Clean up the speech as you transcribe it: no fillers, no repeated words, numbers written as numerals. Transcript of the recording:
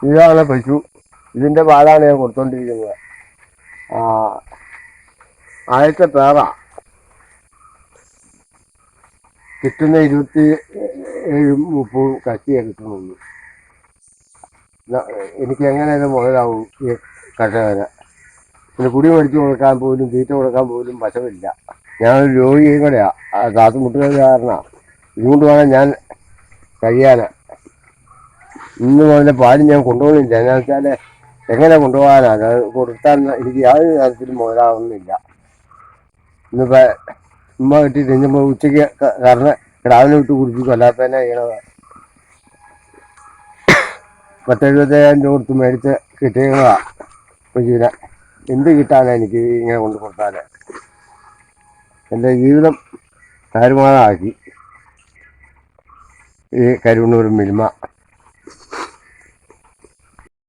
ഇതാണ് പശു. ഇതിൻ്റെ പാലാണ് ഞാൻ കൊടുത്തോണ്ടിരിക്കുന്നത്. ആദ്യത്തെ പേറ കിട്ടുന്ന 27-30 കച്ചിയെ കിട്ടുന്നുള്ളൂ. എനിക്ക് എങ്ങനെ ഇത് മുതലാവും ഈ കർഷകന്? പിന്നെ കുടി മേടിച്ച് കൊടുക്കാൻ പോലും തീറ്റ കൊടുക്കാൻ പോലും വശമില്ല. ഞാനൊരു രോഗിയും കൂടെയാണ്, ശ്വാസം മുട്ടുന്നത് കാരണമാണ്. ഇതുകൊണ്ട് വേണം ഞാൻ കഴിയാൻ. ഇന്ന് മുതൽ പാല് ഞാൻ കൊണ്ടുപോകുന്നില്ല. എന്നാ വെച്ചാൽ എങ്ങനെ കൊണ്ടുപോകാനാണ്? അത് കൊടുത്താൽ എനിക്ക് യാതൊരു തരത്തിലും മുതലാവുന്നില്ല. ഇന്നിപ്പോൾ ഉമ്മ കിട്ടി തിന്നുമ്പോൾ ഉച്ചയ്ക്ക് കാരണം രാവിലെ വിട്ട് കുടിപ്പിക്കും. അല്ലാതെ തന്നെ ചെയ്യണത് 10,000-75,000 രൂപ കൊടുത്ത് മേടിച്ച് കിട്ടിയതാണ് പശുവിനെ. എന്ത് കിട്ടാനാണ് എനിക്ക് ഇങ്ങനെ കൊണ്ട് കൊടുത്താൽ? എൻ്റെ ജീവിതം താറുമാറാക്കി ഈ കരുവണ്ണൂർ മിൽമ.